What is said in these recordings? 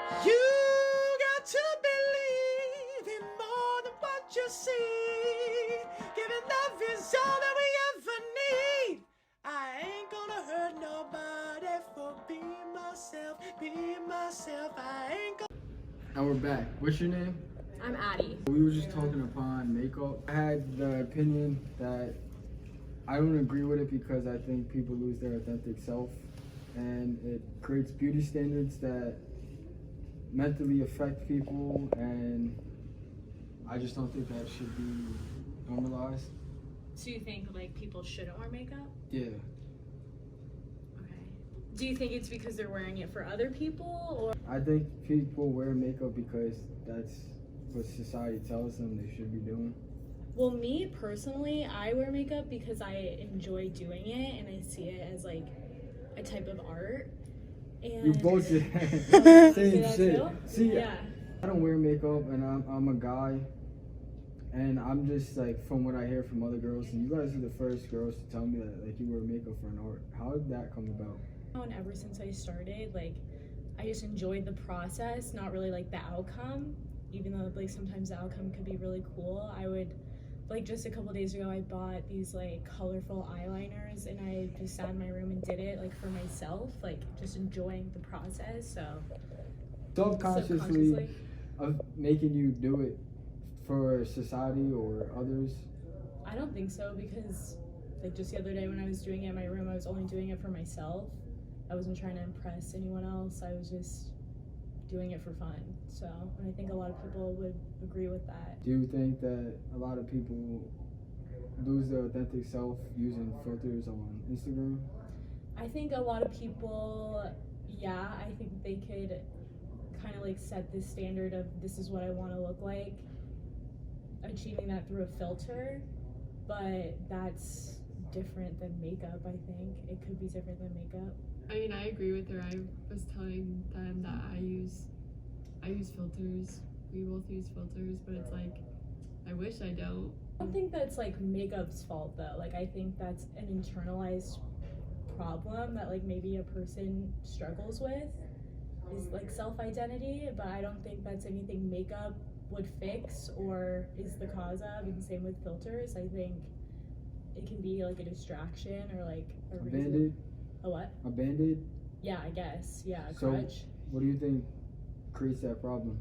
You got to believe in more than what you see. Giving love is all that we ever need. I ain't gonna hurt nobody for being myself, I ain't gonna. And we're back. What's your name? I'm Addie. We were just talking upon makeup. I had the opinion that I don't agree with it because I think people lose their authentic self and it creates beauty standards that mentally affect people, and I just don't think that should be normalized. So you think like people shouldn't wear makeup? Yeah. Okay. Do you think it's because they're wearing it for other people, or? I think people wear makeup because that's what society tells them they should be doing. Well, me personally, I wear makeup because I enjoy doing it and I see it as like a type of art. And You both did same shit. too? See, Yeah. I don't wear makeup, and I'm a guy, and I'm just like, from what I hear from other girls, and you guys are the first girls to tell me that like you wear makeup for an art. How did that come about? And ever since I started, like, I just enjoyed the process, not really like the outcome. Even though like sometimes the outcome could be really cool, I would. Like just a couple days ago, I bought these like colorful eyeliners and I just sat in my room and did it like for myself, like just enjoying the process. So Subconsciously of making you do it for society or others? I don't think so, because like just the other day when I was doing it in my room, I was only doing it for myself. I wasn't trying to impress anyone else. I was just doing it for fun. So, and I think a lot of people would agree with that. Do you think that a lot of people lose their authentic self using filters on Instagram? I think a lot of people, yeah, I think they could kind of like set this standard of this is what I want to look like, achieving that through a filter, but that's different than makeup. I think it could be different than makeup. I mean, I agree with her. I was telling them that I use filters. We both use filters, but it's like, I wish I don't. I don't think that's like makeup's fault though. Like I think that's an internalized problem that like maybe a person struggles with, is like self-identity, but I don't think that's anything makeup would fix or is the cause of, and same with filters. I think it can be like a distraction or like a reason. Band-Aid? A what? A Band-Aid? Yeah, I guess. Yeah, a So, crutch. what do you think creates that problem?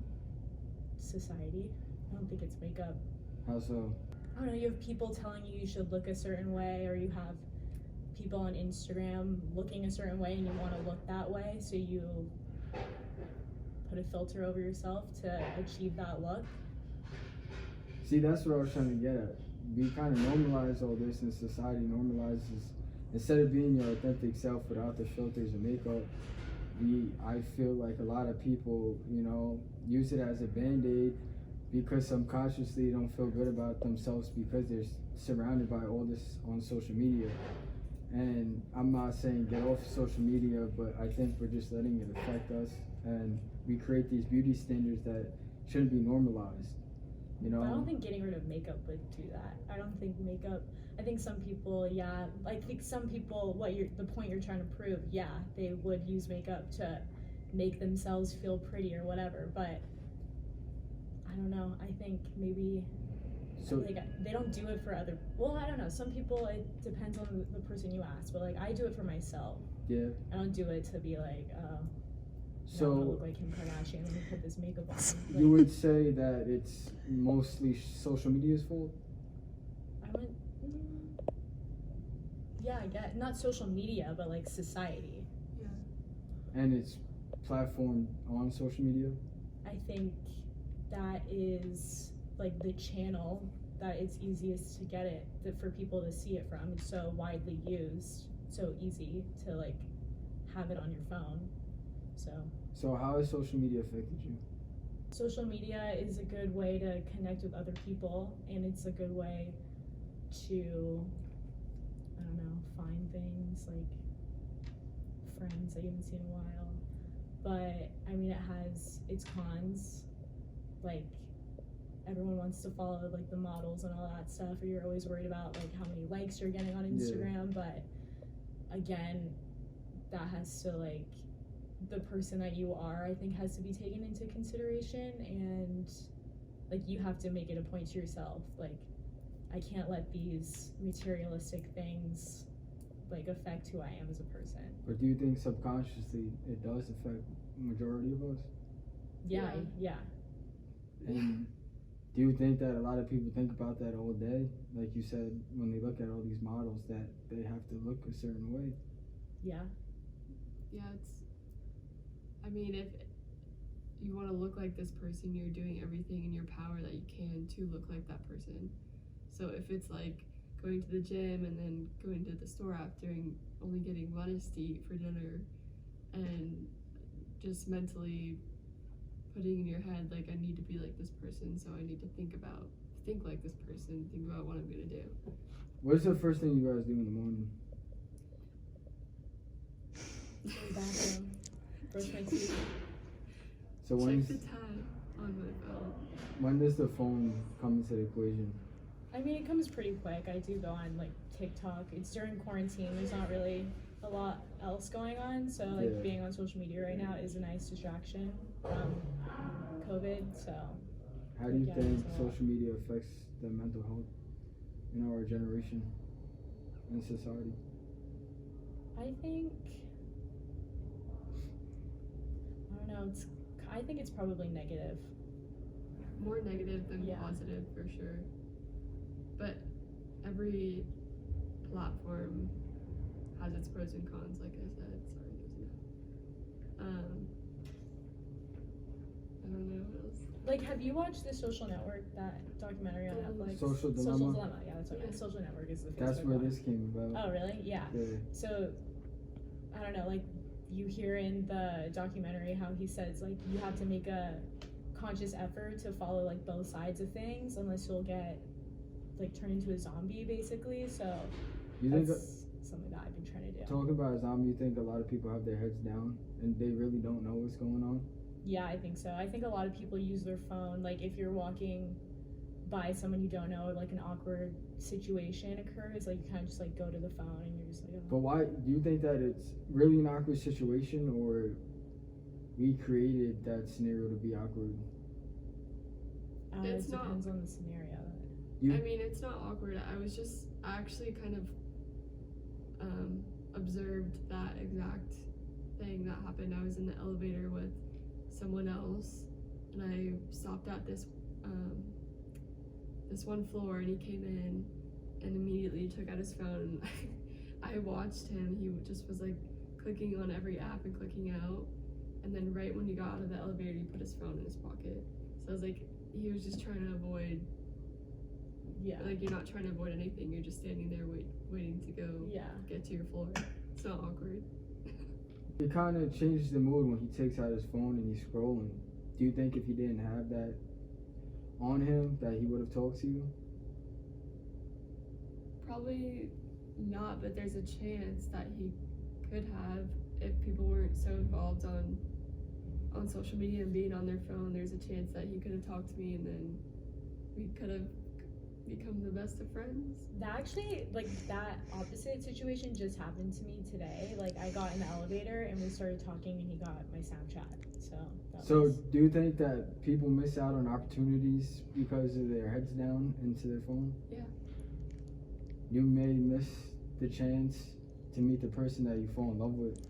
Society. I don't think it's makeup. How so? I don't know, you have people telling you you should look a certain way, or you have people on Instagram looking a certain way and you want to look that way, so you put a filter over yourself to achieve that look. See, that's what I was trying to get at. We kind of normalize all this, and society normalizes, instead of being your authentic self without the filters and makeup, I feel like a lot of people, use it as a Band-Aid because subconsciously don't feel good about themselves because they're surrounded by all this on social media. And I'm not saying get off social media, but I think we're just letting it affect us, and we create these beauty standards that shouldn't be normalized. I don't think getting rid of makeup would do that. I don't think makeup, I think some people, yeah, I think some people, the point you're trying to prove, yeah, they would use makeup to make themselves feel pretty or whatever, but I don't know, I think maybe like they don't do it for other, well, I don't know, some people, it depends on the person you ask, but like I do it for myself. Yeah. I don't do it to be like, so I want to look like Kim Kardashian, let me put this makeup on. Like, you would say that it's mostly social media's fault? Yeah, I guess, not social media, but like society. Yeah. And it's platformed on social media? I think that is like the channel that it's easiest to get it, for people to see it from. It's so widely used, so easy to like have it on your phone. So how has social media affected you? Social media is a good way to connect with other people, and it's a good way to, I don't know, find things like friends that you haven't seen in a while. But I mean, it has its cons, like everyone wants to follow like the models and all that stuff, or you're always worried about like how many likes you're getting on Instagram. Yeah. But again, that has to like the person that you are, I think, has to be taken into consideration, and like you have to make it a point to yourself, like I can't let these materialistic things like affect who I am as a person. Or do you think subconsciously it does affect majority of us? Yeah. And do you think that a lot of people think about that all day? Like you said, when they look at all these models, that they have to look a certain way. Yeah. I mean, if you want to look like this person, you're doing everything in your power that you can to look like that person. So if it's like going to the gym and then going to the store after and only getting lettuce to eat for dinner, and just mentally putting in your head, like, I need to be like this person, so I need to think like this person, think about what I'm gonna do. What's the first thing you guys do in the morning? Go to the bathroom, brush my teeth. So Check the time on my phone. when does the phone come into the equation? I mean, it comes pretty quick. I do go on like TikTok. It's during quarantine. There's not really a lot else going on, so like Yeah. being on social media right now is a nice distraction from COVID. So How do you Yeah, think it's a lot. social media affects the mental health in our generation and society? I think I don't know. I think it's probably negative. More negative than Yeah. positive for sure. But every platform has its pros and cons, like I said. Sorry, there's I don't know what else. Like, have you watched The Social Network, that documentary on Netflix? Social Dilemma? Social Dilemma, yeah, that's what I meant. Yeah. Social Network is the Facebook That's where one. this came about. Oh, really? Yeah. Yeah. So, I don't know, like, you hear in the documentary how he says, like, you have to make a conscious effort to follow, like, both sides of things, unless you'll get, like, turned into a zombie, basically. So, You think that's something that I've been trying to do. talking about a zombie, you think a lot of people have their heads down and they really don't know what's going on? Yeah, I think so. I think a lot of people use their phone, like, if you're walking by someone you don't know, like, an awkward situation occurs, like, you kind of just, like, go to the phone and you're just like, But oh. why do you think that it's really an awkward situation, or we created that scenario to be awkward? It's It not- depends on the scenario. You- I mean, it's not awkward. I actually kind of observed that exact thing that happened. I was in the elevator with someone else, and I stopped at this one floor, and he came in and immediately took out his phone. I watched him. He just was like clicking on every app and clicking out, and then right when he got out of the elevator, he put his phone in his pocket. So I was like, he was just trying to avoid. Yeah. Like, you're not trying to avoid anything. You're just standing there waiting to go Yeah. get to your floor. It's not awkward. It kind of changes the mood when he takes out his phone and he's scrolling. Do you think if he didn't have that on him, that he would have talked to you? Probably not, but there's a chance that he could have if people weren't so involved on social media and being on their phone. There's a chance that he could have talked to me, and then we could have become the best of friends. That actually, like, that opposite situation just happened to me today. Like, I got in the elevator and we started talking and he got my Snapchat. So Do you think that people miss out on opportunities because of their heads down into their phone? Yeah. You may miss the chance to meet the person that you fall in love with.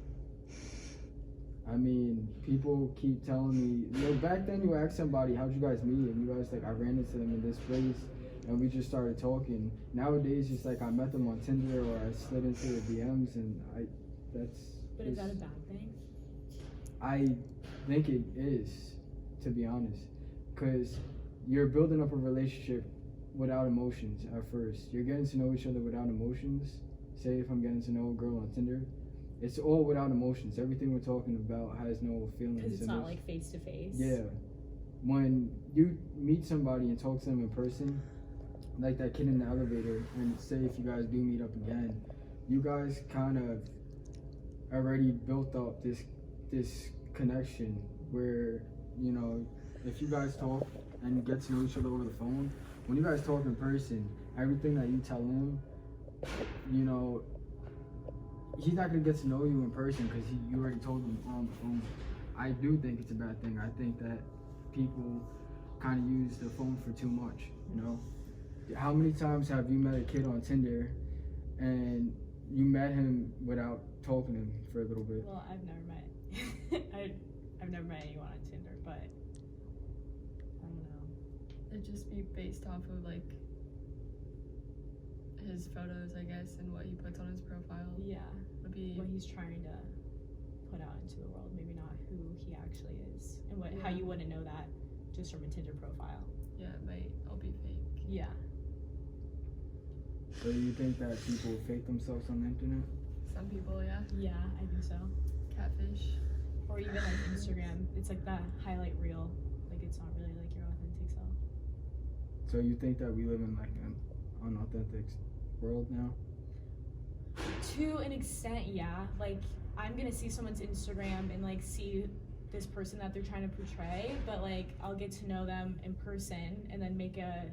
I mean, people keep telling me, back then you ask somebody, how'd you guys meet? And you guys like, I ran into them in this place and we just started talking. Nowadays, it's like I met them on Tinder or I slid into the DMs, and But is that a bad thing? I think it is, to be honest, because you're building up a relationship without emotions at first. You're getting to know each other without emotions. Say if I'm getting to know a girl on Tinder, it's all without emotions. Everything we're talking about has no feelings. Because it's and not there's- like face to face. Yeah. When you meet somebody and talk to them in person, like that kid in the elevator, and say if you guys do meet up again, you guys kind of already built up this connection where, you know, if you guys talk and get to know each other over the phone, when you guys talk in person, everything that you tell him, you know, he's not gonna get to know you in person because you already told him on the phone. I do think it's a bad thing. I think that people kind of use the phone for too much. You know, how many times have you met a kid on Tinder and you met him without talking to him for a little bit? Well, I've never met. I've never met anyone on Tinder, but I don't know. It'd just be based off of like his photos, I guess, and what he puts on his profile. Yeah, Would be what he's trying to put out into the world, maybe not who he actually is, and how you wouldn't know that just from a Tinder profile. yeah, it might all be fake. Yeah. So you think that people fake themselves on the internet? Some people, yeah, Yeah, I think so. catfish. Or even like Instagram, it's like that highlight reel. Like it's not really like your authentic self. So you think that we live in like an unauthentic world now? To an extent, yeah. Like I'm gonna see someone's Instagram and like see this person that they're trying to portray, but like I'll get to know them in person and then make a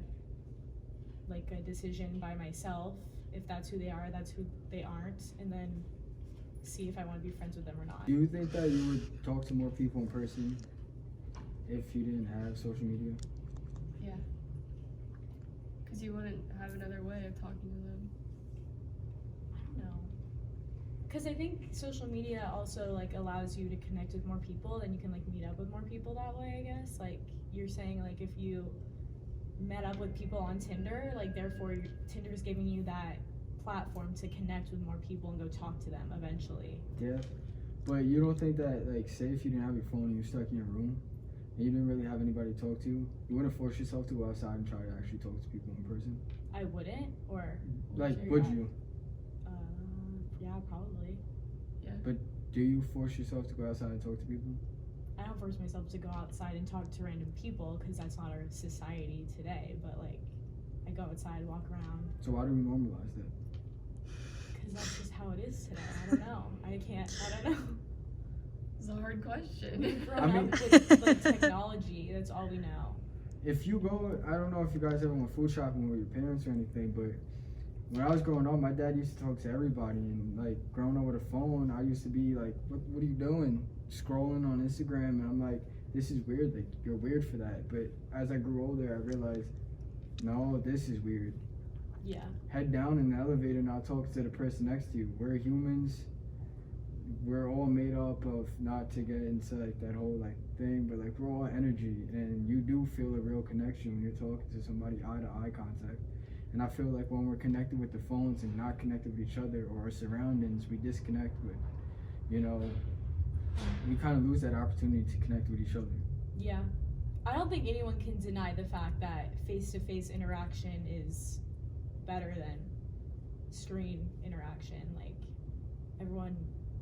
decision by myself if that's who they are, that's who they aren't, and then see if I want to be friends with them or not. Do you think that you would talk to more people in person if you didn't have social media? Yeah. Because you wouldn't have another way of talking to them. I don't know. Because I think social media also like allows you to connect with more people, then you can like meet up with more people that way, I guess. Like you're saying, like if you met up with people on Tinder, like therefore Tinder's giving you that platform to connect with more people and go talk to them eventually. Yeah. But you don't think that, like, say if you didn't have your phone and you're stuck in your room and you didn't really have anybody to talk to, you wouldn't force yourself to go outside and try to actually talk to people in person? I wouldn't, or Like, or would not? you? Yeah, probably. Do you force yourself to go outside and talk to people? I don't force myself to go outside and talk to random people because that's not our society today, but like I go outside, walk around, So why do we normalize that? because that's just how it is today. I don't know. I don't know. It's a hard question. We've grown I mean- up with like technology. That's all we know. If you go, I don't know if you guys ever went food shopping with your parents or anything, but when I was growing up, my dad used to talk to everybody, and like growing up with a phone, I used to be like, what are you doing? Scrolling on Instagram, and I'm like, this is weird, like you're weird for that. But as I grew older, I realized, no, this is weird. Yeah. Head down in the elevator, not talk to the person next to you. We're humans. We're all made up of, not to get into like that whole like thing, but like we're all energy, and you do feel a real connection when you're talking to somebody eye to eye contact. And I feel like when we're connected with the phones and not connected with each other or our surroundings, we disconnect with, you know, we kind of lose that opportunity to connect with each other. Yeah. I don't think anyone can deny the fact that face-to-face interaction is better than screen interaction. Like, everyone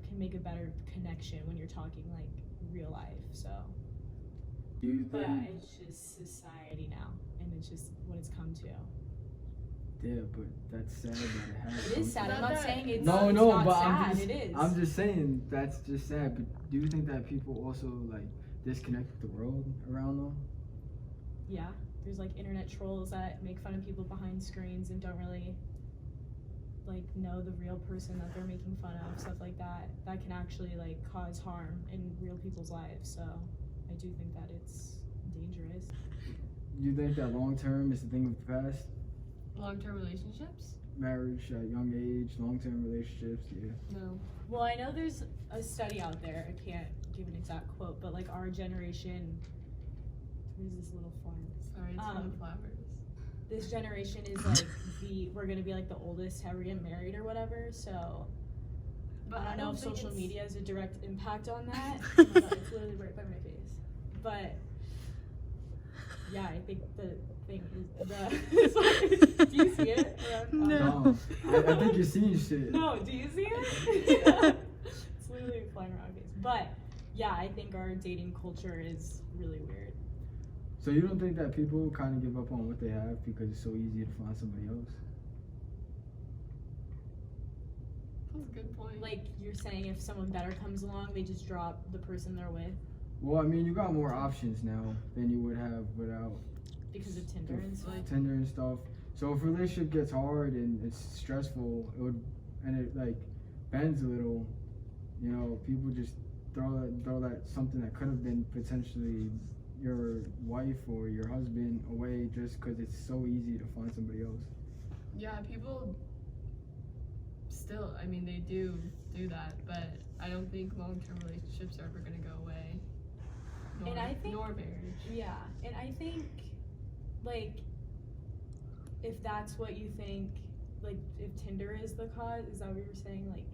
can make a better connection when you're talking, like, real life, so. Do you But think? it's just society now, and it's just what it's come to. Yeah, but that's sad that it has. It is sad. I'm not saying it's No, it's no, not but sad. It is. I'm just saying that's just sad. But do you think that people also like disconnect with the world around them? Yeah. There's like internet trolls that make fun of people behind screens and don't really like know the real person that they're making fun of, stuff like that. That can actually like cause harm in real people's lives. So I do think that it's dangerous. You think that long term is a thing of the past? Long-term relationships? Marriage at a young age, long term relationships, yeah. No. Well, I know there's a study out there. I can't give an exact quote, but like our generation, where's this little farm? Sorry, it's full of flowers. This generation is like we're gonna be like the oldest to ever get married or whatever. So But I don't know if think social it's- media has a direct impact on that. Oh my God, it's literally right by my face. But yeah, I think the thing is the. Do you see it? Around, No. I think you're seeing shit. No, do you see it? It's literally flying around my face. But yeah, I think our dating culture is really weird. So you don't think that people kind of give up on what they have because it's so easy to find somebody else? That's a good point. Like you're saying, if someone better comes along, they just drop the person they're with Well, I mean, you got more options now than you would have without because of Tinder and stuff. Tinder and stuff. So if a relationship gets hard and it's stressful, it would, and it like bends a little, you know, people just throw that something that could have been potentially your wife or your husband away just because it's so easy to find somebody else. Yeah, people still, I mean, they do that, but I don't think long-term relationships are ever going to go away. And I think- nor marriage. Yeah, and I think, like, if that's what you think, like, if Tinder is the cause, is that what you're saying? Like,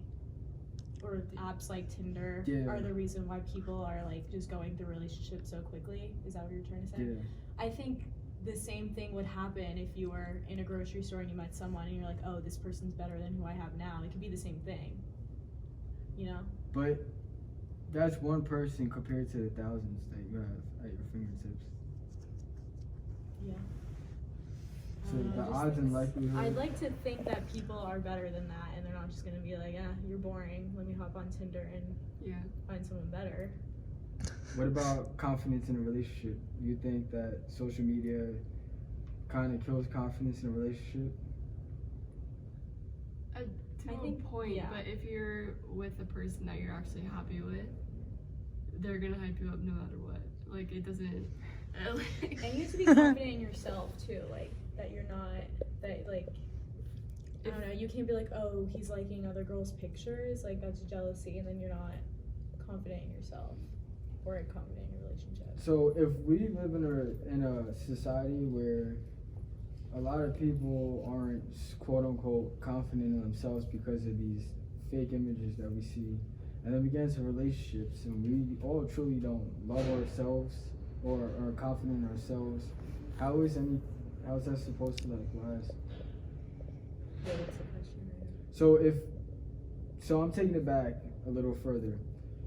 or apps like Tinder Yeah. are the reason why people are, like, just going through relationships so quickly? Is that what you're trying to say? Yeah. I think the same thing would happen if you were in a grocery store and you met someone and you're like, oh, this person's better than who I have now. It could be the same thing, you know? But that's one person compared to the thousands that you have at your fingertips. Yeah. So I don't know, the I just odds think and likelihood. I'd like to think that people are better than that and they're not just gonna be like, you're boring, let me hop on Tinder and Yeah. find someone better. What about confidence in a relationship? Do you think that social media kind of kills confidence in a relationship? To I a think- point, yeah. but if you're with a person that you're actually happy with, they're gonna hype you up no matter what. Like, it doesn't. And you have to be confident in yourself too, like that you're not that like I don't know, you can't be like, oh, he's liking other girls' pictures, like that's jealousy, and then you're not confident in yourself or confident in your relationship. So if we live in a society where a lot of people aren't quote unquote confident in themselves because of these fake images that we see, and then we get into relationships and we all truly don't love ourselves or are confident in ourselves, how is that supposed to like last? Yeah, that's the question. So I'm taking it back a little further.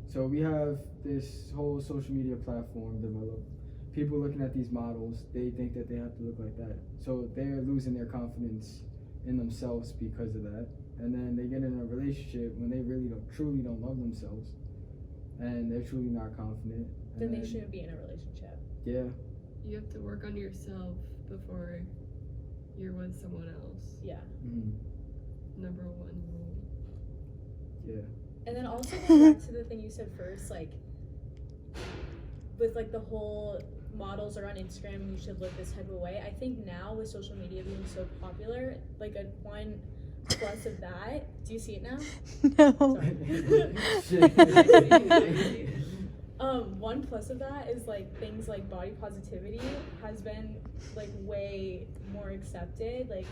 So we have this whole social media platform developed. People looking at these models, they think that they have to look like that. So they're losing their confidence in themselves because of that. And then they get in a relationship when they really truly don't love themselves. And they're truly not confident. Then and they shouldn't be in a relationship. Yeah. You have to work on yourself before you're with someone else. Yeah. Mm-hmm. Number one rule. Yeah. And then also going back to the thing you said first, like with like the whole models are on Instagram and you should look this type of way. I think now with social media being so popular, like a one plus of that. Do you see it now? No. Shit. One plus of that is like things like body positivity has been like way more accepted, like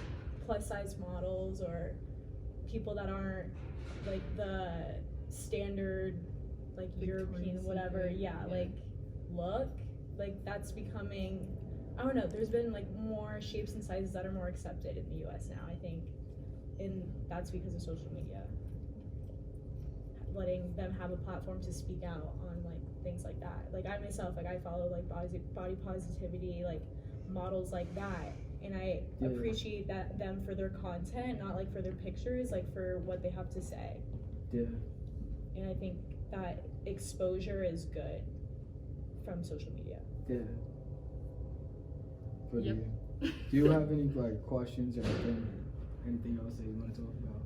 plus size models or people that aren't like the standard like European whatever, like look, like that's becoming, I don't know, there's been like more shapes and sizes that are more accepted in the US now, I think, and that's because of social media, letting them have a platform to speak out on like things like that. Like I myself, like I follow like body positivity, like models like that, and I appreciate them for their content, not like for their pictures, like for what they have to say. Yeah. And I think that exposure is good from social media. Yeah. What Yep. do you have any like questions or anything else that you want to talk about?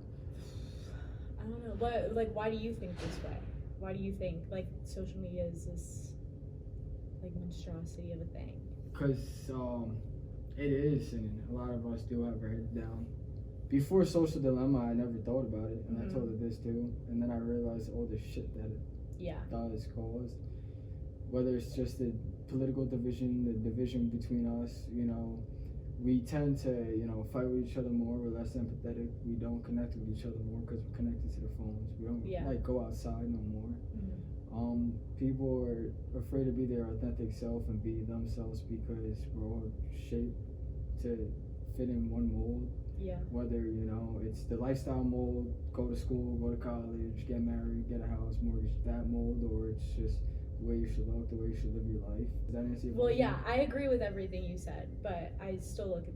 I don't know. Why do you think this way? Why do you think like social media is this like monstrosity of a thing? Because it is, and a lot of us do have our heads down. Before Social Dilemma, I never thought about it, and I told it this too, and then I realized all the shit that it does cause. Whether it's just the political division, the division between us, you know, we tend to, you know, fight with each other more. We're less empathetic. We don't connect with each other more because we're connected to the phones. We don't like go outside no more. People are afraid to be their authentic self and be themselves because we're all shaped to fit in one mold. Yeah. Whether, you know, it's the lifestyle mold, go to school, go to college, get married, get a house, mortgage, that mold, or it's just the way you should look, the way you should live your life. Does that answer your question? Well, yeah, I agree with everything you said, but I still look at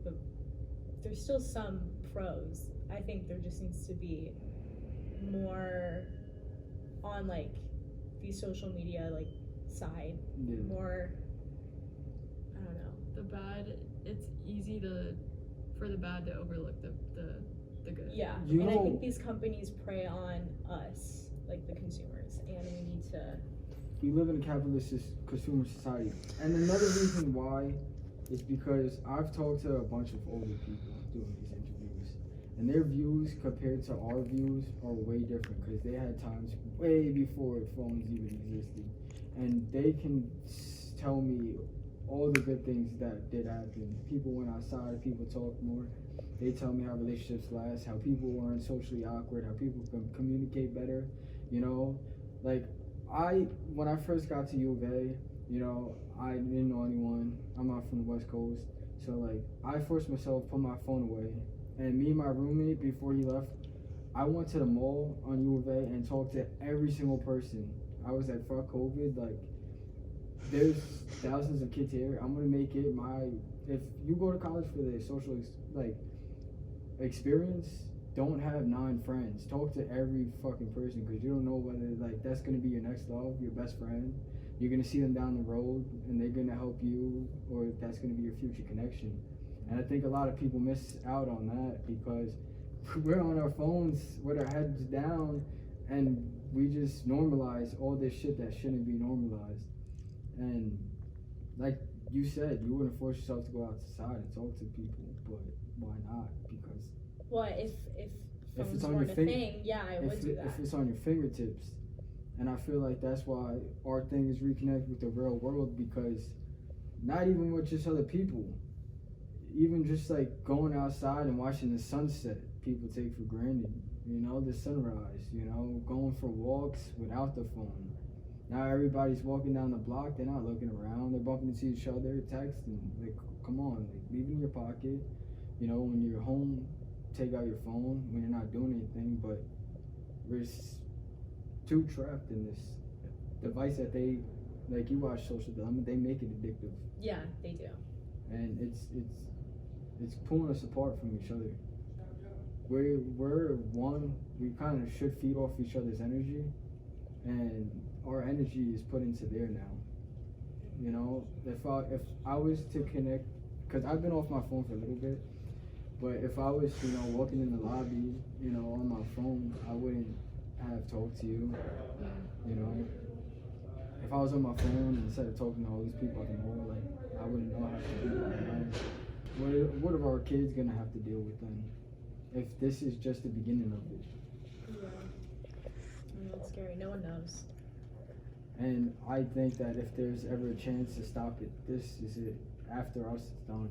there's still some pros. I think there just needs to be more on like the social media like side, more, I don't know. The bad, it's easy for the bad to overlook the the good. Yeah, You and I know- think these companies prey on us, like the consumers, and we need to. We live in a capitalist consumer society, and another reason why is because I've talked to a bunch of older people doing these interviews, and their views compared to our views are way different because they had times way before phones even existed, and they can tell me all the good things that did happen. People went outside, people talked more. They tell me how relationships last, how people weren't socially awkward, how people can communicate better. You know, like when I first got to U of A, you know, I didn't know anyone. I'm not from the West Coast, so like I forced myself to put my phone away. And me and my roommate, before he left, I went to the mall on U of A and talked to every single person. I was like, fuck COVID, like there's thousands of kids here. I'm gonna make it if you go to college for the social experience, don't have 9 friends. Talk to every fucking person because you don't know whether like that's gonna be your next love, your best friend. You're gonna see them down the road and they're gonna help you, or that's gonna be your future connection. And I think a lot of people miss out on that because we're on our phones with our heads down and we just normalize all this shit that shouldn't be normalized. And like you said, you wouldn't force yourself to go outside and talk to people, but why not? Because If it's phones on weren't your a finger, thing, yeah, I would do that. if it's on your fingertips. And I feel like that's why our thing is reconnect with the real world, because not even with just other people, even just like going outside and watching the sunset, people take for granted. You know, the sunrise, you know, going for walks without the phone. Now everybody's walking down the block, they're not looking around, they're bumping into each other, texting. Like, come on, like, leave it in your pocket. You know, when you're home, take out your phone when you're not doing anything, but we're too trapped in this device that they, like you watch Social Dilemma, they make it addictive. Yeah, they do. And it's pulling us apart from each other. We're one, we kind of should feed off each other's energy, and our energy is put into there now. You know, if I was to connect, because I've been off my phone for a little bit, but if I was, you know, walking in the lobby, you know, on my phone, I wouldn't have talked to you. You know, if I was on my phone instead of talking to all these people at the mall, like I wouldn't know how to do that. What are our kids gonna have to deal with then? If this is just the beginning of it. Yeah. I know, it's scary. No one knows. And I think that if there's ever a chance to stop it, this is it. After us, it's done.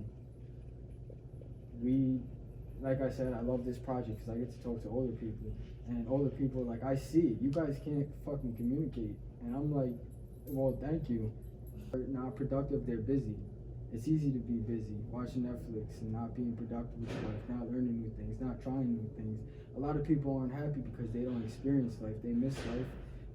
Like I said, I love this project because I get to talk to older people. And older people, like, I see, you guys can't fucking communicate. And I'm like, well, thank you. They're not productive, they're busy. It's easy to be busy, watching Netflix and not being productive with life, not learning new things, not trying new things. A lot of people aren't happy because they don't experience life. They miss life.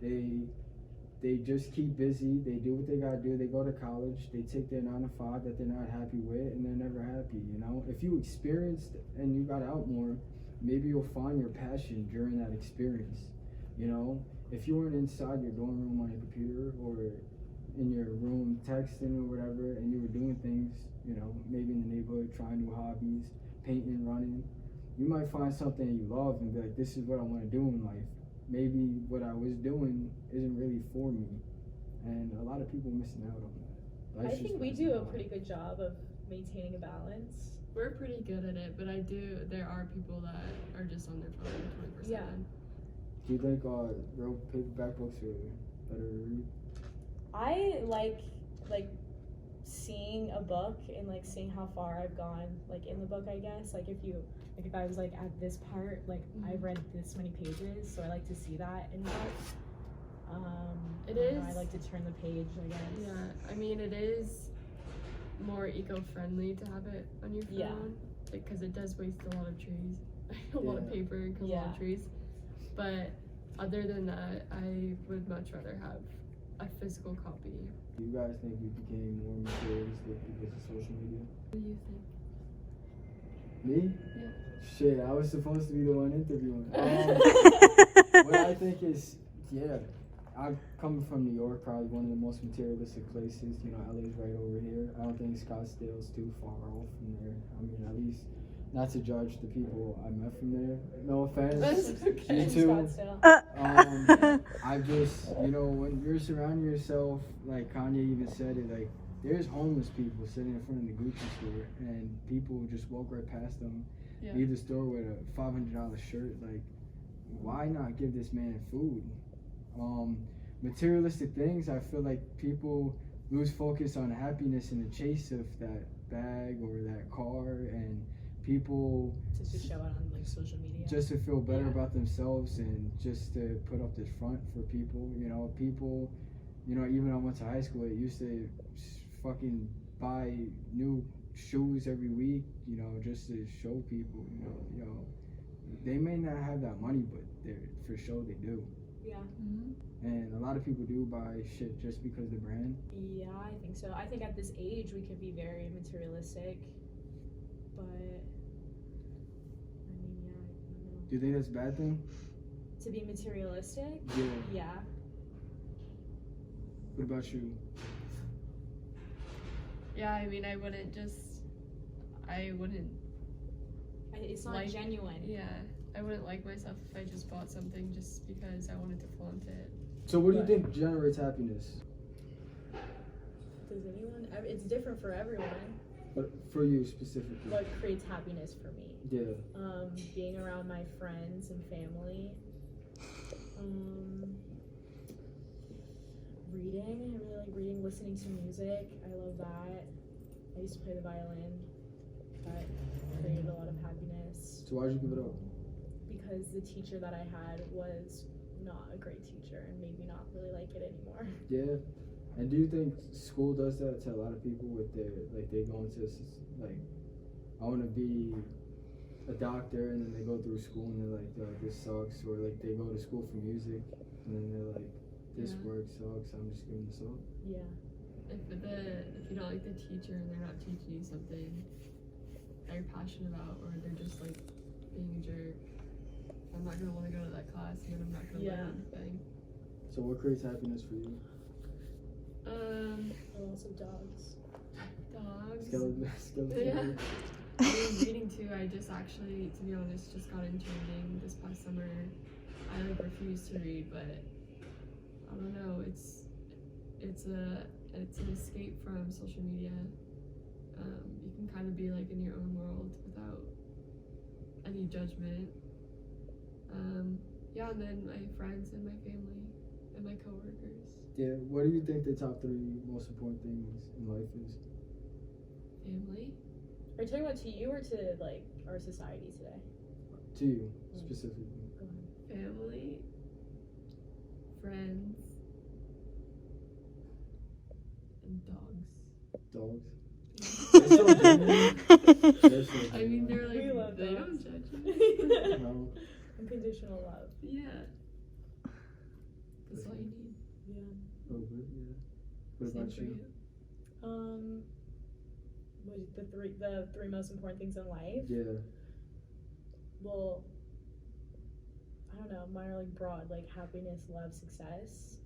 They just keep busy. They do what they gotta do. They go to college. They take their 9 to 5 that they're not happy with, and they're never happy. You know, if you experienced and you got out more, maybe you'll find your passion during that experience. You know, if you weren't inside your dorm room on your computer or in your room texting or whatever, and you were doing things, you know, maybe in the neighborhood, trying new hobbies, painting, running, you might find something you love and be like, this is what I want to do in life. Maybe what I was doing isn't really for me, and a lot of people missing out on that. I think we do a pretty good job of maintaining a balance. We're pretty good at it, but there are people that are just on their phone 24/7. Yeah. Do you think real paperback books are better to read? I like seeing a book and like seeing how far I've gone like in the book, I guess. Like if I was like at this part, like I've read this many pages, so I like to see that in books. I like to turn the page, I guess. Yeah, I mean it is more eco-friendly to have it on your phone. Yeah. Because it does waste a lot of trees, a lot of paper, and a lot of trees. But other than that, I would much rather have a physical copy. Do you guys think we became more materialistic because of social media? What do you think? Me? Yeah. Shit, I was supposed to be the one interviewing. What I think is, I'm coming from New York, probably one of the most materialistic places. You know, LA's right over here. I don't think Scottsdale's too far off from there. I mean, at least not to judge the people I met from there. No offense. That's okay. Me too. Scottsdale. I just, when you're surrounding yourself, like Kanye even said it, like, there's homeless people sitting in front of the Gucci store, and people just walk right past them, Yeah. leave the store with a $500 shirt. Like, why not give this man food? Materialistic things, I feel like people lose focus on happiness in the chase of that bag or that car, and people Just to show it on like social media. just to feel better Yeah. about themselves and just to put up this front for people. People, even I went to high school, it used to fucking buy new shoes every week, just to show people, they may not have that money, but they're for sure they do. Yeah. And a lot of people do buy shit just because the brand. Yeah, I think so. I think at this age we could be very materialistic, but I mean, yeah, I don't know. Do you think that's a bad thing? To be materialistic? Yeah. Yeah. What about you? Yeah, I mean, I wouldn't. It's not Like- genuine. Yeah, I wouldn't like myself if I just bought something just because I wanted to flaunt it. So what do you Right. think generates happiness? Does anyone? It's different for everyone. But for you specifically. What creates happiness for me? Yeah. Being around my friends and family. Reading. I really like reading, listening to music. I love that. I used to play the violin. That created a lot of happiness So why'd you give it up? because the teacher that I had was not a great teacher and made me not really like it anymore. Yeah. And do you think school does that to a lot of people with their, like, they go into, like, I want to be a doctor, and then they go through school and they're like, this sucks, or like they go to school for music and then they're like, this Yeah. work sucks, I'm just giving this up. Yeah. If you don't like the teacher and they're not teaching you something that you're passionate about, or they're just like being a jerk, I'm not gonna want to go to that class, and then I'm not gonna Yeah. learn anything. So what creates happiness for you? And also dogs. Dogs. Skeleton. Yeah. I mean, reading too. I just actually, to be honest, just got into reading this past summer. I like refuse to read, but I don't know. It's an escape from social media. You can kind of be like in your own world without any judgment. Yeah, and then my friends and my family and my coworkers. Yeah, what do you think the top 3 most important things in life is? Family. Are you talking about to you or to like our society today? To you, specifically. Go ahead. Family. Friends. And dogs. Dogs. They're so genuine. They're so I mean, genuine. they're We like, love they dogs. don't judge me. No. Unconditional love. Yeah. That's all you need. Yeah. Oh, but yeah. What Same about for you? What is the three most important things in life? Yeah. Well, I don't know. Mine are like broad, like happiness, love, success.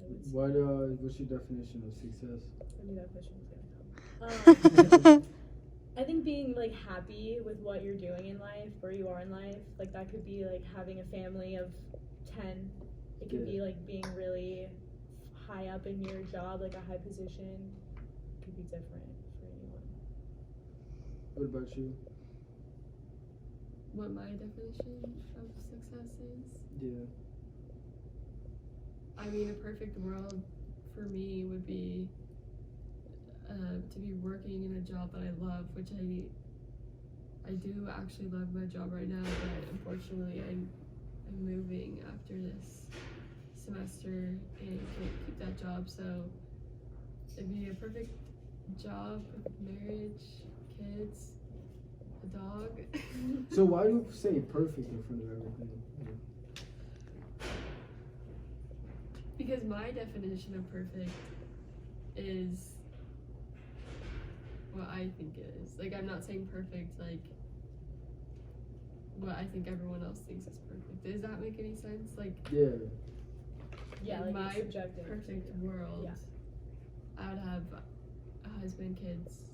I would say. What's your definition of success? I knew that question was gonna come. I think being like happy with what you're doing in life, where you are in life, like that could be like having a family of 10. It could be like being really high up in your job, like a high position. It could be different for anyone. What about you? What my definition of success is? Yeah. I mean, a perfect world for me would be to be working in a job that I love, which I do actually love my job right now, but unfortunately I'm moving after this semester and can't keep that job, so it'd be a perfect job, perfect marriage, kids, a dog. So why do you say perfect in front of everything? Because my definition of perfect is what I think it is. Like, I'm not saying perfect like what I think everyone else thinks is perfect. Does that make any sense? Like, Yeah. Yeah, in like my it's subjective. perfect Yeah. world, Yeah. I would have a husband, kids,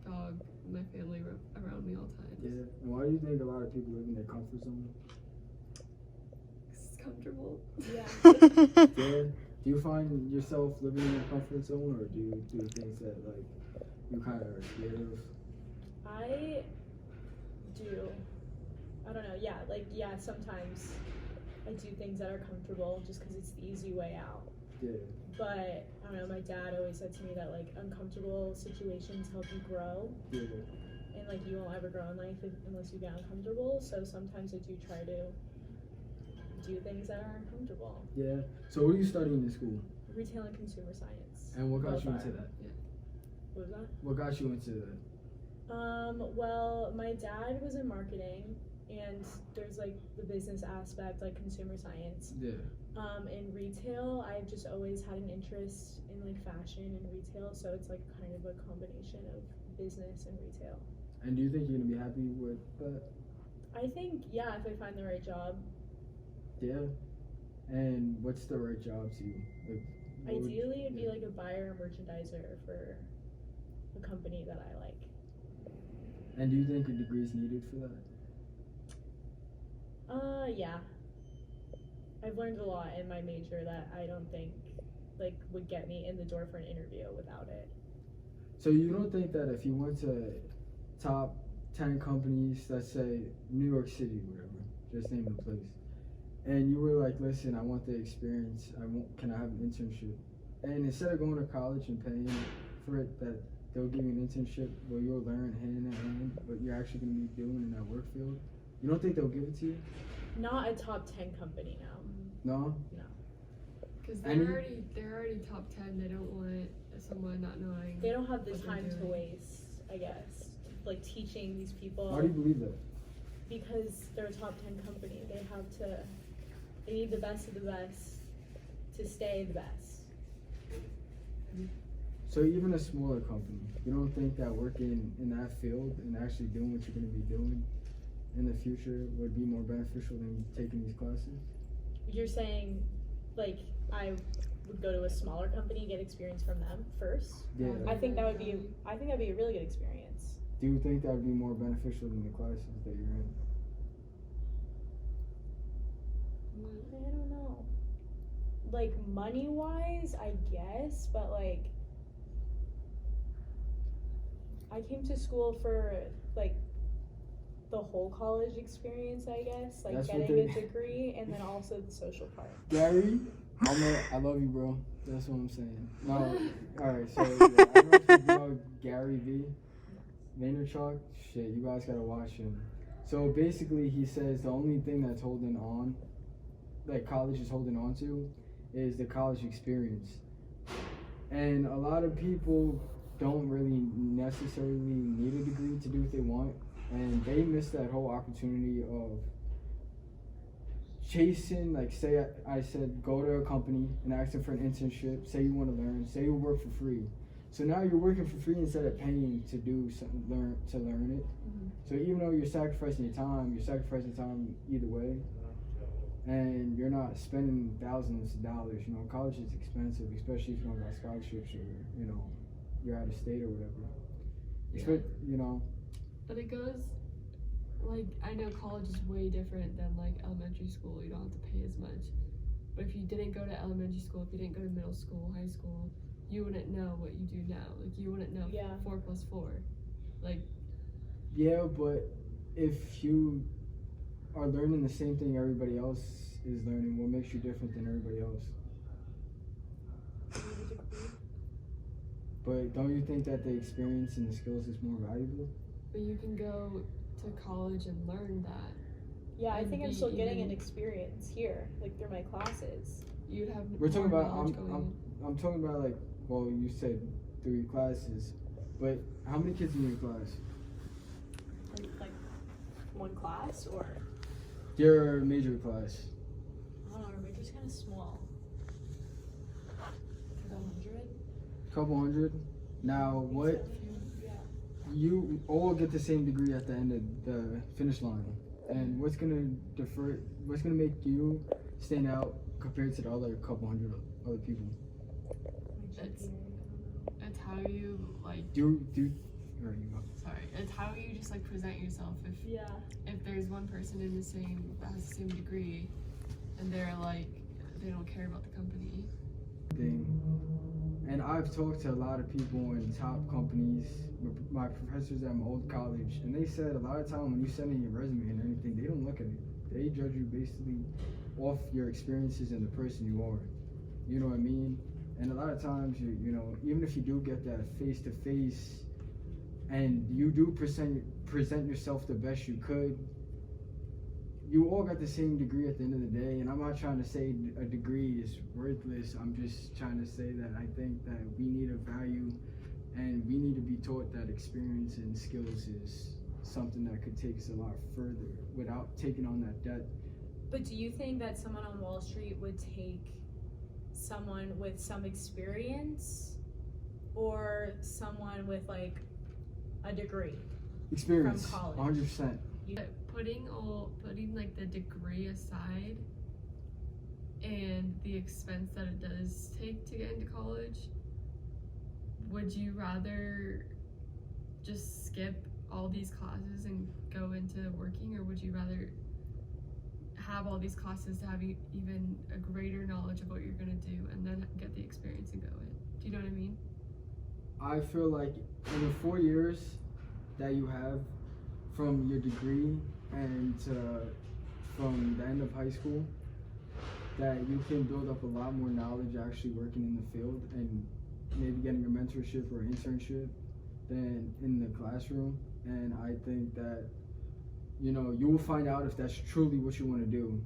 dog, my family around me all the time. Yeah. And why do you think a lot of people live in their comfort zone? 'Cause it's comfortable. Yeah. Yeah. Do you find yourself living in your comfort zone, or do you do things that like you kind of are scared of? I do. I don't know. Yeah, like yeah. Sometimes I do things that are comfortable just because it's the easy way out. Yeah. But I don't know. My dad always said to me that like uncomfortable situations help you grow, Yeah. and like you won't ever grow in life unless you get uncomfortable. So sometimes I do try to do things that are uncomfortable. Yeah. So what are you studying in school? Retail and consumer science. And what got Both you are. into that? What was that? What got you into that? Well, my dad was in marketing, and there's like the business aspect, like consumer science. Yeah. In retail, I've just always had an interest in like fashion and retail, so it's like kind of a combination of business and retail. And do you think you're gonna be happy with that? I think, yeah, if I find the right job. Yeah. And what's the right job to you? Like, what would- Ideally, it'd be yeah. like a buyer or merchandiser for a company that I like. And do you think a degree is needed for that? Yeah. I've learned a lot in my major that I don't think like would get me in the door for an interview without it. So you don't think that if you went to top 10 companies, let's say New York City, whatever, just name the place, and you were like, listen, I want the experience, can I have an internship? And instead of going to college and paying for it, that they'll give you an internship where you'll learn hand in hand what you're actually going to be doing in that work field. You don't think they'll give it to you? Not a top 10 company now. No? Because Any- they're already top 10. They don't want someone not knowing. They don't have the what they're time to doing. waste, I guess, like teaching these people. Why do you believe that? Because they're a top 10 company. They need the best of the best to stay the best. So even a smaller company, you don't think that working in that field and actually doing what you're going to be doing in the future would be more beneficial than taking these classes? You're saying, like, I would go to a smaller company, get experience from them first? Yeah. I think that'd be a really good experience. Do you think that would be more beneficial than the classes that you're in? I don't know. Like, money-wise, I guess, but, like, I came to school for, like, the whole college experience, I guess. Like, That's what getting they- a degree and then also the social part. Gary, I love you, bro. That's what I'm saying. No, alright, so yeah, I don't know if you know Gary V. Vaynerchuk. Shit, you guys gotta watch him. So basically, he says the only thing that's holding on, like college is holding on to, is the college experience. And a lot of people don't really necessarily need a degree to do what they want, and they miss that whole opportunity of chasing, like, say I said go to a company and ask them for an internship, say you want to learn, say you work for free. So now you're working for free instead of paying to do something, learn it. Mm-hmm. So even though you're sacrificing your time, you're sacrificing time either way, and you're not spending thousands of dollars. You know, college is expensive, especially if you don't got scholarships or, you know, you're out of state or whatever. Yeah. You know. But it goes, like, I know college is way different than, like, elementary school. You don't have to pay as much. But if you didn't go to elementary school, if you didn't go to middle school, high school, you wouldn't know what you do now. Like, you wouldn't know 4 + 4. Like, yeah, but if you are learning the same thing everybody else is learning, what makes you different than everybody else? But don't you think that the experience and the skills is more valuable? but you can go to college and learn that. Yeah, I And think I'm be still getting even- an experience here, like through my classes. You'd have We're talking more about knowledge going I'm talking about, like, well, you said 3 classes, but how many kids in your class? Like one class, or Your major class. I don't know, our major's kind of small. 100. Couple hundred. Now what? You all get the same degree at the end of the finish line, and what's gonna make you stand out compared to the other couple hundred other people? It's how you, like, Do There you go. Sorry, it's how you just like present yourself. Yeah. If there's one person in the same that has the same degree, and they're like they don't care about the company. Thing. And I've talked to a lot of people in top companies, my professors at my old college, and they said a lot of time when you send in your resume and anything, they don't look at it. They judge you basically off your experiences and the person you are. You know what I mean? And a lot of times, you know, even if you do get that face to face, and you do present yourself the best you could, you all got the same degree at the end of the day. And I'm not trying to say a degree is worthless. I'm just trying to say that I think that we need a value, and we need to be taught that experience and skills is something that could take us a lot further without taking on that debt. But do you think that someone on Wall Street would take someone with some experience or someone with like a degree? Experience, From college. 100%. Putting like the degree aside and the expense that it does take to get into college, would you rather just skip all these classes and go into working, or would you rather have all these classes to have even a greater knowledge of what you're gonna do and then get the experience and go in? Do you know what I mean? I feel like in the 4 years that you have from your degree and from the end of high school, that you can build up a lot more knowledge actually working in the field and maybe getting a mentorship or internship than in the classroom. And I think that, you know, you will find out if that's truly what you want to do.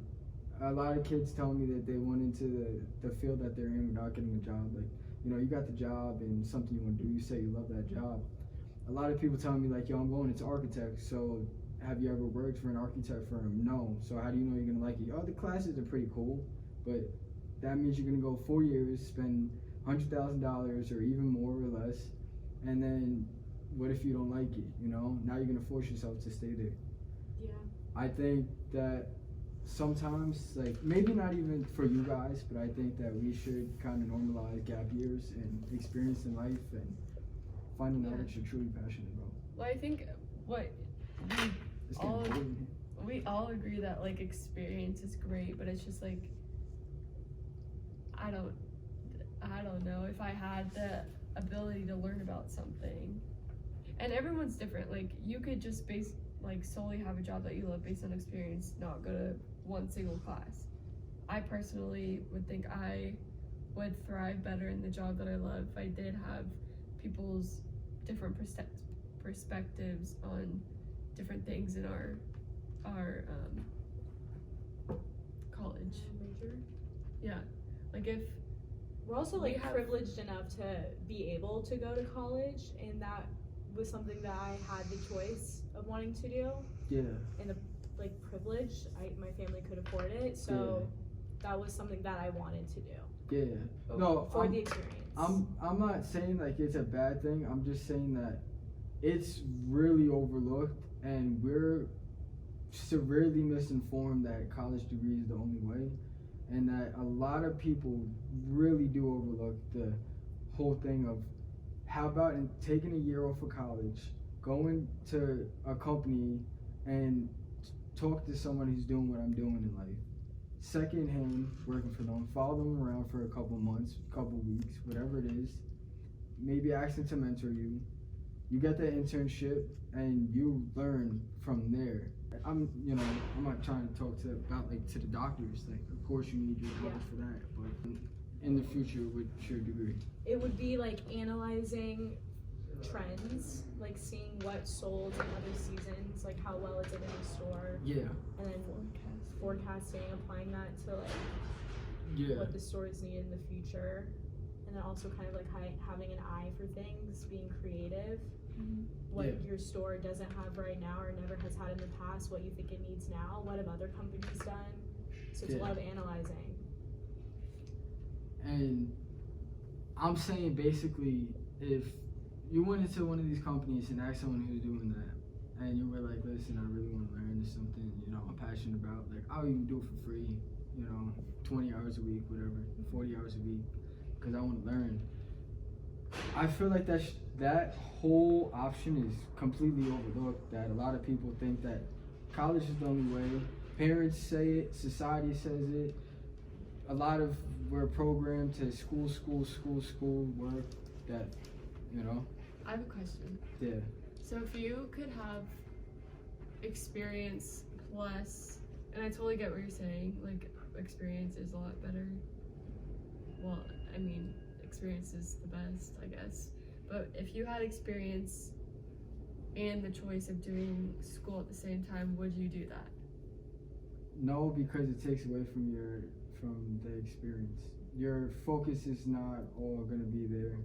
A lot of kids tell me that they went into the field that they're in without getting a job. Like, you know, you got the job and something you want to do, you say you love that job. A lot of people tell me like, yo, I'm going into architect, so have you ever worked for an architect firm? No. So how do you know you're gonna like it? Oh, the classes are pretty cool, but that means you're gonna go 4 years, spend $100,000 or even more or less, and then what if you don't like it? You know, now you're gonna force yourself to stay there. Yeah. I think that sometimes, like, maybe not even for you guys, but I think that we should kind of normalize gap years and experience in life and finding out what you're truly passionate about. Well, I think what It's getting boring here. we all agree that like experience is great, but it's just like I don't know if I had the ability to learn about something. And everyone's different. Like you could just solely have a job that you love based on experience, not go to one single class. I personally would think I would thrive better in the job that I love if I did have people's different perspectives on different things in our college. Major. Yeah, like if We're also We like have- privileged enough to be able to go to college, and that was something that I had the choice of wanting to do. Yeah. And the like privilege, my family could afford it, so that was something that I wanted to do. Yeah. No, For the experience. I'm not saying like it's a bad thing. I'm just saying that it's really overlooked, and we're severely misinformed that college degree is the only way, and that a lot of people really do overlook the whole thing of how about taking a year off of college, going to a company and talk to someone who's doing what I'm doing in life. Secondhand, working for them, follow them around for a couple months, couple weeks, whatever it is. Maybe ask them to mentor you. You get that internship and you learn from there. I'm not trying to talk about the doctors. Like, of course you need your college for that, but in the future, what's your degree? It would be like analyzing trends, like seeing what sold in other seasons, like how well it did in the store, Yeah. and then forecasting, applying that to Yeah. what the stores need in the future, and then also kind of like having an eye for things, being creative. What your store doesn't have right now or never has had in the past, what you think it needs now, what have other companies done. So it's a lot of analyzing. And I'm saying basically, if you went into one of these companies and asked someone who's doing that, and you were like, listen, I really want to learn something, I'm passionate about, like, I'll even do it for free, 20 hours a week, whatever, 40 hours a week, because I want to learn. I feel like that whole option is completely overlooked. That a lot of people think that college is the only way. Parents say it, society says it. A lot of we're programmed to school, work. That, you know. I have a question. Yeah. So if you could have experience plus, and I totally get what you're saying, like experience is a lot better. Well, I mean, experience is the best, I guess. But if you had experience and the choice of doing school at the same time, would you do that? No, because it takes away from the experience. Your focus is not all gonna be there,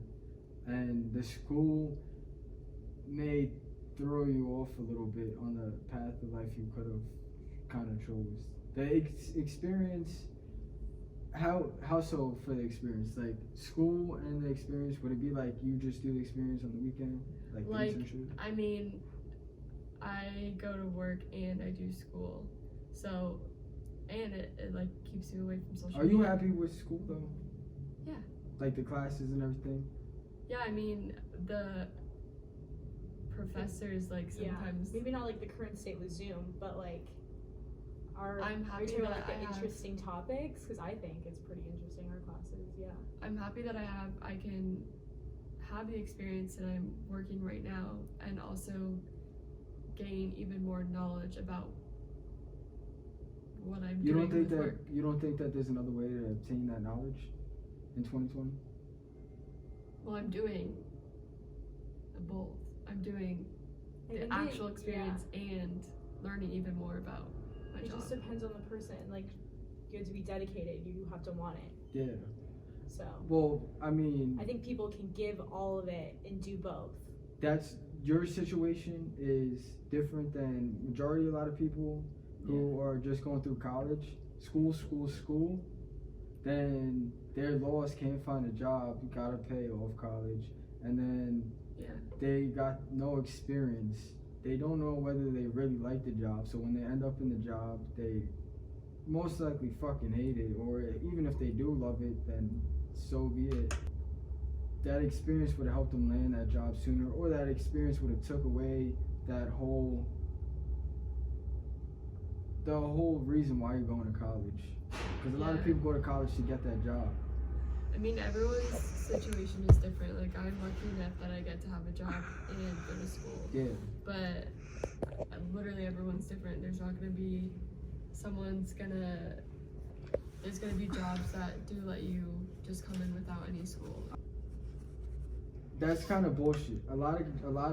and the school may throw you off a little bit on the path of life you could have kind of chose. The experience. How so for the experience? Like school and the experience, would it be like you just do the experience on the weekend? Like internship? I mean, I go to work and I do school. So, and it like keeps you away from social Are media. you happy with school though? Yeah. Like the classes and everything? Yeah, I mean, the professors like sometimes. Maybe not like the current state with Zoom, but like I'm happy talking about that like I the have- interesting topics, because I think it's pretty interesting, our classes. Yeah. I'm happy that I can have the experience that I'm working right now and also gain even more knowledge about what I'm You doing don't think with that work. you don't think that there's another way to obtain that knowledge in 2020? Well, I'm doing both. I'm doing I the think actual experience and learning even more about my It job. just depends on the person. Like, you have to be dedicated. You have to want it. Yeah. So Well, I mean, I think people can give all of it and do both. that's your situation is different than majority of a lot of people who are just going through college, school. Then they're lost, can't find a job, gotta pay off college, and then they got no experience. They don't know whether they really like the job, so when they end up in the job, they most likely fucking hate it, or even if they do love it, then so be it. That experience would have helped them land that job sooner, or that experience would have took away the whole reason why you're going to college. Because a lot of people go to college to get that job. I mean, everyone's situation is different. Like, I'm lucky enough that I get to have a job and go to school. Yeah. But literally everyone's different. There's not gonna be there's gonna be jobs that do let you just come in without any school. That's kind of bullshit. A lot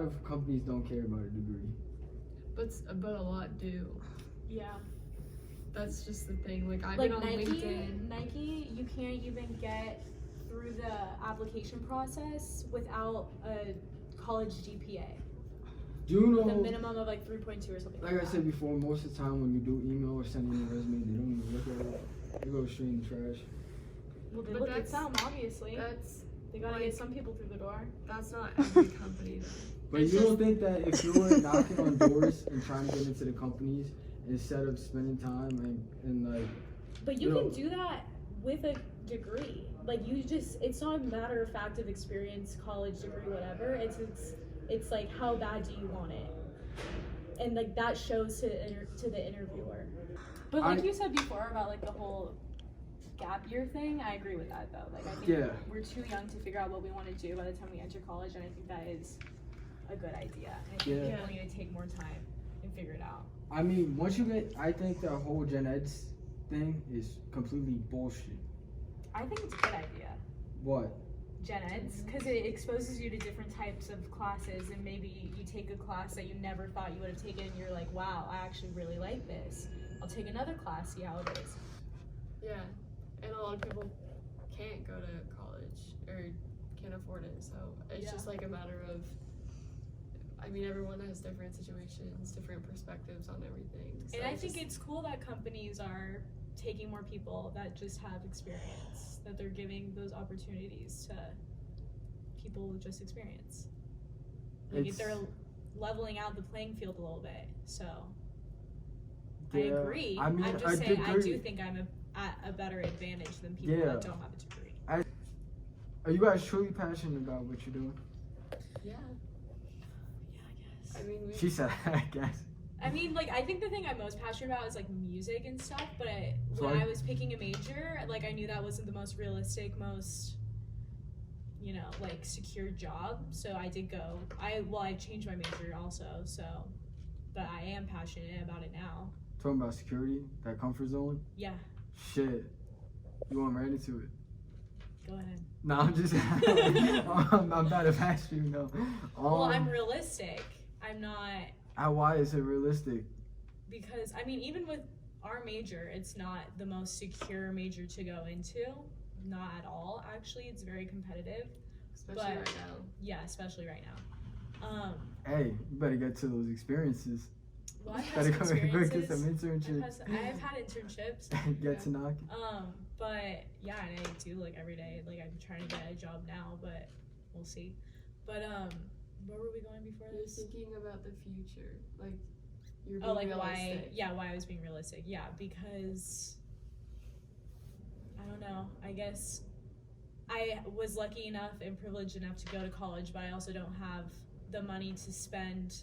of companies don't care about a degree. But a lot do. Yeah. That's just the thing. Like, I've Like been on LinkedIn. Nike, you can't even get through the application process without a college GPA. Do you With a know? minimum of like 3.2 or something. Like I said before, most of the time when you do email or send in a resume, they don't even look at it. They go straight in the trash. Well, they But look at that's- some, obviously. They gotta like- get some people through the door. That's not every company though. But It's you don't just- think that if you were knocking on doors and trying to get into the companies instead of spending time and like. But you can do that with a degree. Like, it's not a matter of fact of experience, college degree, whatever. It's like, how bad do you want it? And like that shows to the interviewer. But like you said before about like the whole gap year thing, I agree with that though. Like, I think we're too young to figure out what we want to do by the time we enter college, and I think that is a good idea. And I think people need to take more time and figure it out. I mean, I think the whole gen eds thing is completely bullshit. I think it's a good idea. What? Gen eds, because it exposes you to different types of classes, and maybe you take a class that you never thought you would have taken, and you're like, wow, I actually really like this. I'll take another class, see how it is. Yeah, and a lot of people can't go to college or can't afford it, so it's just like a matter of, I mean, everyone has different situations, different perspectives on everything. So And I think it's cool that companies are taking more people that just have experience, that they're giving those opportunities to people with just experience. Like, they're leveling out the playing field a little bit, so I agree. I mean, I'm just saying, I do think I'm at a better advantage than people that don't have a degree. Are you guys truly passionate about what you're doing? Yeah. Yeah, I guess. I mean, we. She said, I guess. I mean, like, I think the thing I'm most passionate about is, like, music and stuff, but So when I- I was picking a major, like, I knew that wasn't the most realistic, most, you know, like, secure job, so I did go. I changed my major also, so, but I am passionate about it now. Talking about security, that comfort zone. Yeah, Shit, you want right into it? go ahead. No, I'm just. I'm about to pass you. No. Well, I'm realistic. I'm not, Why is it realistic? because, I mean, even with our major, it's not the most secure major to go into. Not at all, actually. It's very competitive. Especially but- right now. Yeah, especially right now. Hey, you better get to those experiences. Well, I've had Better some go get some experiences. internships. I've had internships. Get to knock. But yeah, and I do like every day. Like I'm trying to get a job now, but we'll see. But where were we going before You're this? thinking about the future, like you're being Oh, like realistic. why I was being realistic. Yeah, because I don't know. I guess I was lucky enough and privileged enough to go to college, but I also don't have the money to spend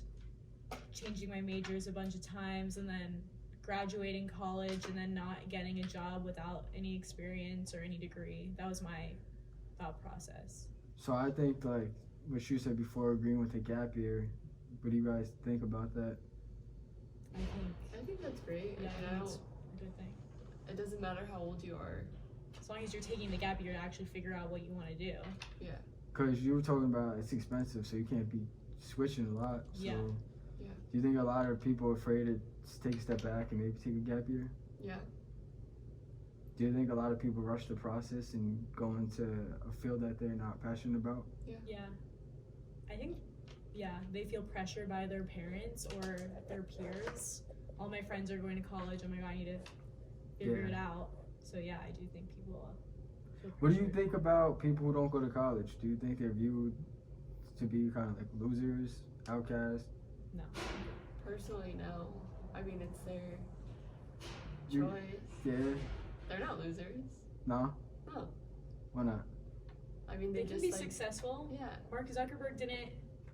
changing my majors a bunch of times and then graduating college and then not getting a job without any experience or any degree. That was my thought process. So I think like what you said before, agreeing with the gap year. What do you guys think about that? I I think that's great. yeah, and I I think it's don't, a good thing. it doesn't matter how old you are. As long as you're taking the gap year to actually figure out what you want to do. Because you were talking about it's expensive, so you can't be switching a lot. So Yeah. Yeah. do you think a lot of people are afraid to take a step back and maybe take a gap year? Yeah. Do you think a lot of people rush the process and go into a field that they're not passionate about? Yeah. I think, yeah, they feel pressured by their parents or their peers. All my friends are going to college. Oh my god, I need to figure Yeah. it out. So yeah, I do think people feel What do you pressured. think about people who don't go to college? Do you think they're viewed to be kind of like losers, outcasts? No. Personally, no. I mean, it's their You- choice. Yeah? They're not losers. No? No. Why not? I mean, They they can just be like. successful. Yeah. Mark Zuckerberg didn't,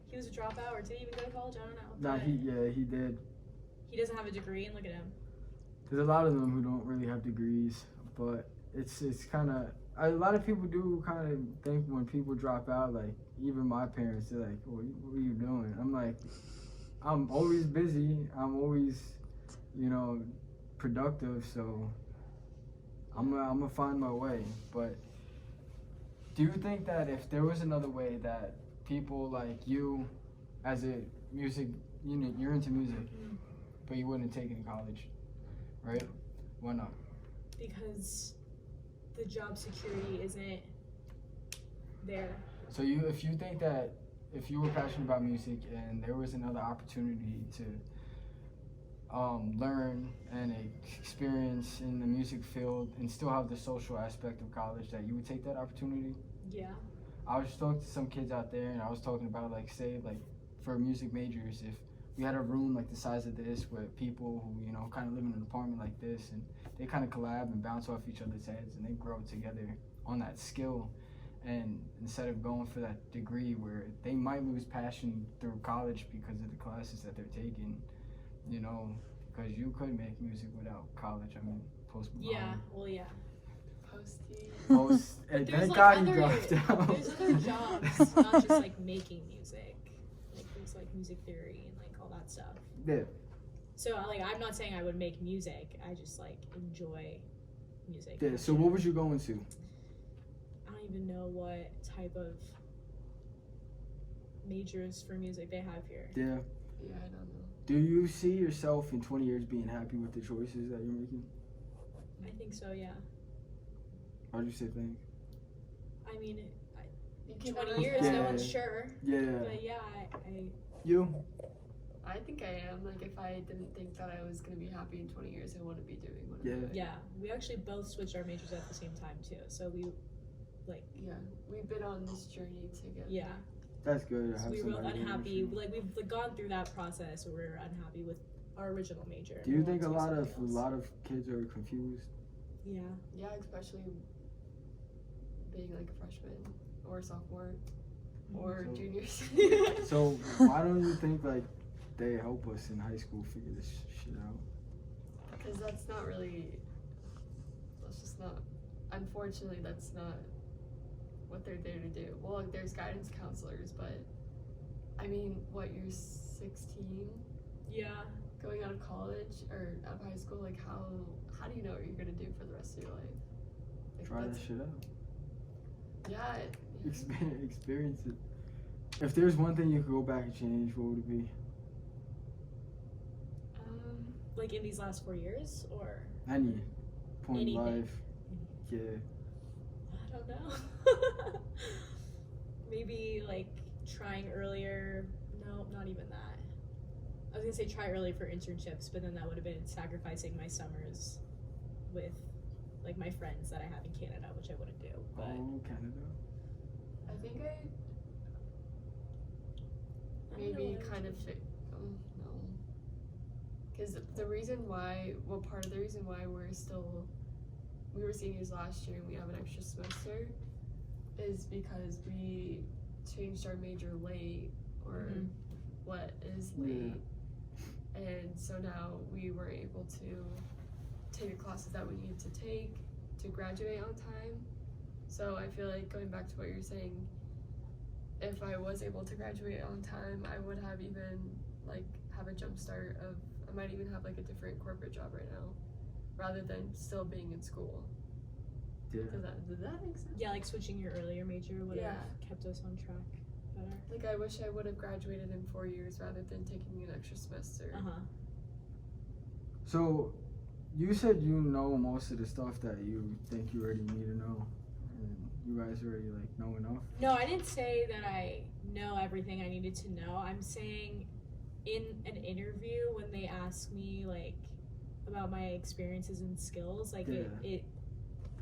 he was a dropout or did he even go to college? I don't know. Nah, But he did. he doesn't have a degree and look at him. There's a lot of them who don't really have degrees, but it's kind of a lot of people do kind of think when people drop out, like even my parents, they're like, "What are you doing?" I'm like, I'm always busy. I'm always, productive. So I'm gonna find my way. But do you think that if there was another way that people like you, as a music, you're into music, but you wouldn't take it in college, right? Why not? Because the job security isn't there. So if you think that if you were passionate about music and there was another opportunity to learn and experience in the music field and still have the social aspect of college, that you would take that opportunity? Yeah. I was just talking to some kids out there and I was talking about like say like for music majors, if we had a room like the size of this with people who kind of live in an apartment like this and they kind of collab and bounce off each other's heads and they grow together on that skill, and instead of going for that degree where they might lose passion through college because of the classes that they're taking, because you could make music without college. I mean, Post Malone. Yeah. Well, yeah. Posty. Post, and There's, thank like, God he other- dropped out. There's other jobs, not just like making music. Like there's like music theory and like all that stuff. Yeah. So like I'm not saying I would make music. I just like enjoy music. Yeah. So what was you going to? I don't even know what type of majors for music they have here. Yeah. Yeah, I don't know. Do you see yourself in 20 years being happy with the choices that you're making? I think so. Yeah. Why'd you say think? I mean, You can 20 never years, say. no Yeah. one's sure. Yeah. But yeah, You? I think I am. Like, if I didn't think that I was gonna be happy in 20 years, I wouldn't be doing what I'm Yeah. doing. yeah. We actually both switched our majors at the same time too. So we, Yeah, we've been on this journey together. yeah. That's good. I So have we were both somebody to unhappy. listen. Like we've gone through that process where we were unhappy with our original major. Do you We think a wanted to do lot something else. of kids are confused? Yeah. Yeah, especially being like a freshman. or sophomore or So- juniors. So why don't you think like they help us in high school figure this shit out? Because that's just not, unfortunately, that's not what they're there to do. Well, like, there's guidance counselors, but I mean, what, you're 16? Yeah. Going out of college or out of high school, like, how do you know what you're gonna do for the rest of your life? Like, Try that that's- shit out. Yeah. Experience it. If there's one thing you could go back and change, what would it be? Like in these last 4 years, or Any point in Anything. life. Yeah. I don't know. Maybe like trying earlier. No, not even that. I was gonna say try early for internships, but then that would have been sacrificing my summers with like my friends that I have in Canada, which I wouldn't do. But Oh, Canada. I think I don't know maybe what I would kind of change. no, because part of the reason why we were seniors last year and we have an extra semester is because we changed our major late, or Mhm. what is late, and so now we were able to take the classes that we needed to take to graduate on time. So I feel like, going back to what you're saying, if I was able to graduate on time, I would have even have a jump start of, I might even have like a different corporate job right now rather than still being in school. Yeah. Does that make sense? Yeah, like switching your earlier major would have Yeah. kept us on track better. Like, I wish I would have graduated in 4 years rather than taking an extra semester. So, you said you know most of the stuff that you think you already need to know, and you guys already like know enough. No, I didn't say that I know everything I needed to know. I'm saying in an interview when they ask me like about my experiences and skills, like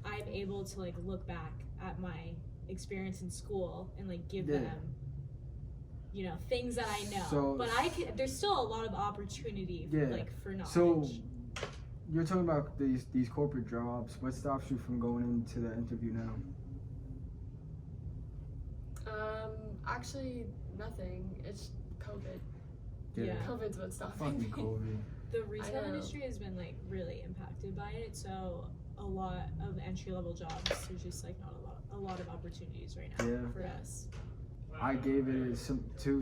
I'm able to like look back at my experience in school and like give them, you know, things that I know. So- but there's still a lot of opportunity for knowledge. So, you're talking about these corporate jobs. What stops you from going into the interview now? Actually, nothing. It's COVID. Yeah. COVID's what stopped Fucking me. COVID. The retail know. industry has been like really impacted by it, so a lot of entry level jobs, there's just like not a lot of opportunities right now Yeah. for us. I gave it three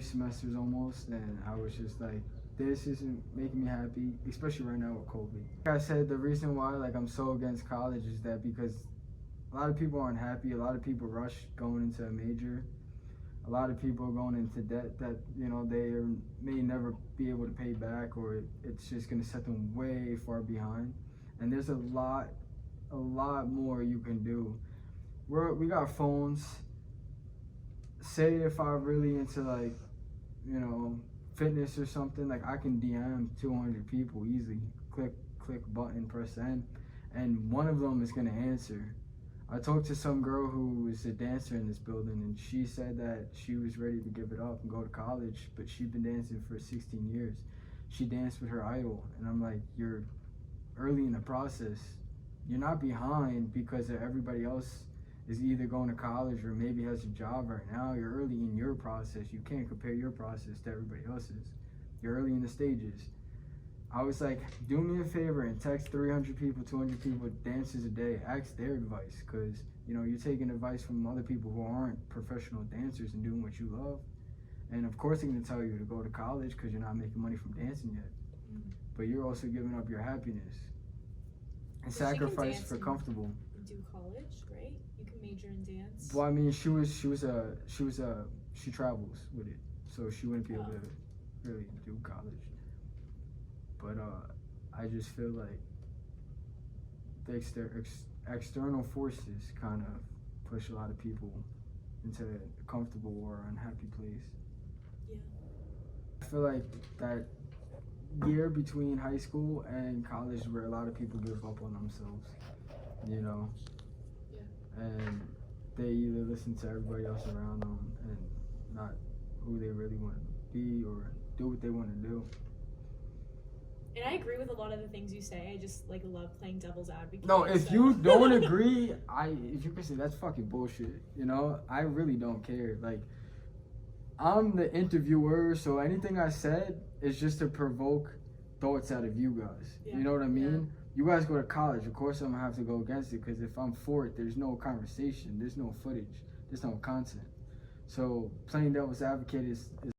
semesters almost, and I was just like, this isn't making me happy, especially right now with COVID. Like I said, the reason why like I'm so against college is that because a lot of people aren't happy, a lot of people rush going into a major, a lot of people are going into debt that, you know, may never be able to pay back, or it's just going to set them way far behind. And there's a lot more you can do. We got phones. Say if I'm really into like, you know, fitness or something, like I can DM 200 people easily. Click button, press send, and one of them is gonna answer. I talked to some girl who was a dancer in this building, and she said that she was ready to give it up and go to college, but she'd been dancing for 16 years. She danced with her idol, and I'm like, you're early in the process. You're not behind because everybody else is either going to college or maybe has a job right now. You're early in your process. You can't compare your process to everybody else's. You're early in the stages. I was like, do me a favor and text 300 people, 200 people dances a day. Ask their advice, because, you know, you're taking advice from other people who aren't professional dancers and doing what you love. And of course they're going to tell you to go to college because you're not making money from dancing yet. But you're also giving up your happiness and But she can sacrifice dance for and- comfortable. Do college, right? You can major in dance. Well, I mean, she travels with it, so she wouldn't be able to really do college. But I just feel like the external forces kind of push a lot of people into a comfortable or unhappy place. Yeah. I feel like that year between high school and college is where a lot of people give up on themselves, you know? Yeah. And they either listen to everybody else around them and not who they really want to be or do what they want to do. And I agree with a lot of the things you say. I just like love playing devil's advocate. No, if so- you don't agree, if you can say that's fucking bullshit, you know, I really don't care. Like, I'm the interviewer, so anything I said is just to provoke thoughts out of you guys. Yeah. You know what I mean? You guys go to college, of course I'm gonna have to go against it, because if I'm for it, there's no conversation, there's no footage, there's no content. So playing devil's advocate is